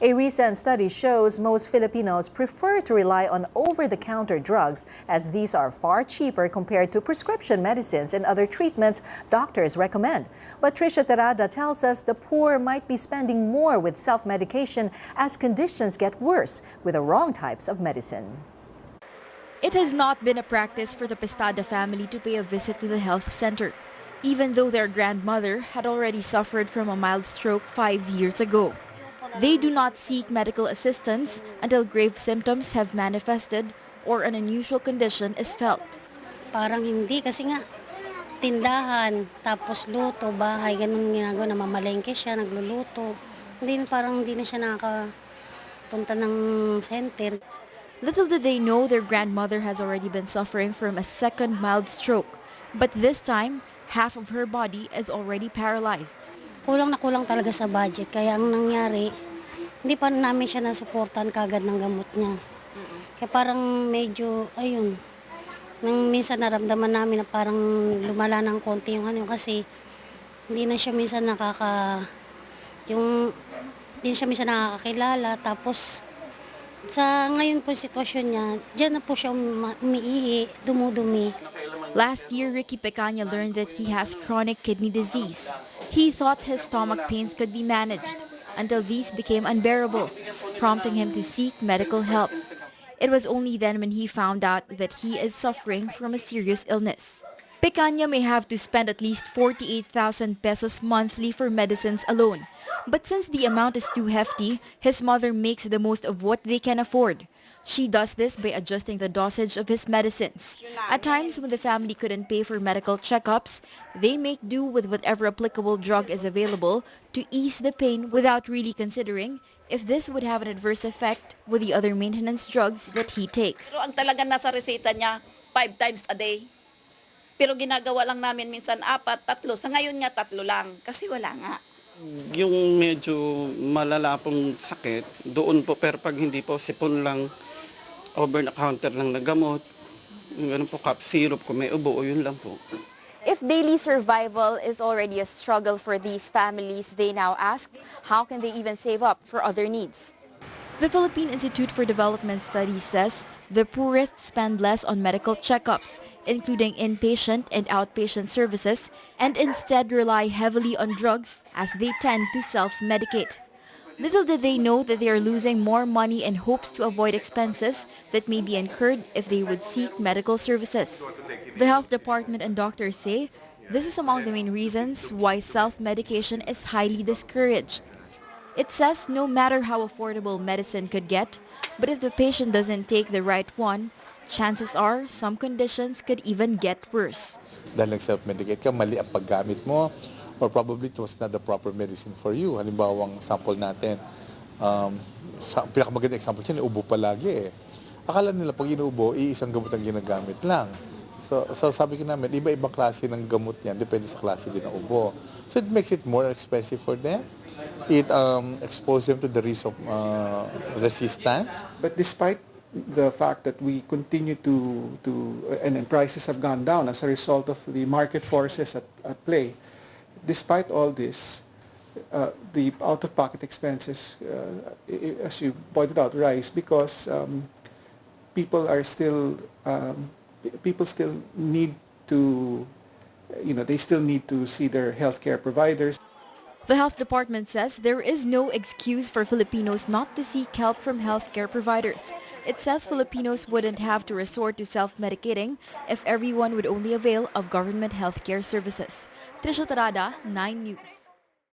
A recent study shows most Filipinos prefer to rely on over-the-counter drugs as these are far cheaper compared to prescription medicines and other treatments doctors recommend. But Trisha Terada tells us the poor might be spending more with self-medication as conditions get worse with the wrong types of medicine. It has not been a practice for the Pestada family to pay a visit to the health center, even though their grandmother had already suffered from a mild stroke 5 years ago. They do not seek medical assistance until grave symptoms have manifested or an unusual condition is felt. Parang hindi kasi nga tindahan, tapos luto, bahay, ganun ginagawa, namamalengke siya, nagluluto. Parang hindi na siya nakakapunta ng center. Little did they know their grandmother has already been suffering from a second mild stroke. But this time, half of her body is already paralyzed. Kulang na kulang talaga sa budget. Kaya ang nangyari, hindi pa namin siya nasuportan kagad ng gamot niya. Kaya parang medyo, ayun, nang minsan naramdaman namin na parang lumala ng konti yung ano kasi hindi na siya minsan hindi siya minsan nakakakilala. Tapos sa ngayon po sitwasyon niya, diyan na po siya umiihi, dumudumi. Last year, Ricky Pecaña learned that he has chronic kidney disease. He thought his stomach pains could be managed until these became unbearable, prompting him to seek medical help. It was only then when he found out that he is suffering from a serious illness. Pecaña may have to spend at least 48,000 pesos monthly for medicines alone. But since the amount is too hefty, his mother makes the most of what they can afford. She does this by adjusting the dosage of his medicines. At times when the family couldn't pay for medical checkups, they make do with whatever applicable drug is available to ease the pain without really considering if this would have an adverse effect with the other maintenance drugs that he takes. Pero ang talaga nasa reseta niya, 5 times a day. Pero ginagawa lang namin minsan 4, 3. Sa ngayon nga 3 lang kasi wala nga. Yung medyo malala pong sakit, doon po, pero pag hindi po, sipon lang, over-the-counter lang na gamot, ganun po, cough syrup, kung may ubo, yun lang po. If daily survival is already a struggle for these families, they now ask, how can they even save up for other needs? The Philippine Institute for Development Studies says the poorest spend less on medical checkups, including inpatient and outpatient services, and instead rely heavily on drugs as they tend to self-medicate. Little did they know that they are losing more money in hopes to avoid expenses that may be incurred if they would seek medical services. The health department and doctors say this is among the main reasons why self-medication is highly discouraged. It says no matter how affordable medicine could get, but if the patient doesn't take the right one, chances are some conditions could even get worse. Dahil nag-self-medicate ka, mali ang paggamit mo, or probably it was not the proper medicine for you. Halimbawa, ang sample natin, pinakamagandang example siya, ubo palagi eh. Akala nila pag inuubo, iisang gamot ang ginagamit lang. So sabi ko namin, iba-ibang klase ng gamot yan, depende sa klase din ng ubo. So it makes it more expensive for them. It exposes them to the risk of resistance. But despite the fact that we continue and prices have gone down as a result of the market forces at play, despite all this, the out-of-pocket expenses, as you pointed out, rise because people still need to, they still need to see their healthcare providers. The health department says there is no excuse for Filipinos not to seek help from healthcare providers. It says Filipinos wouldn't have to resort to self-medicating if everyone would only avail of government healthcare services. Trisha Terada, 9 News.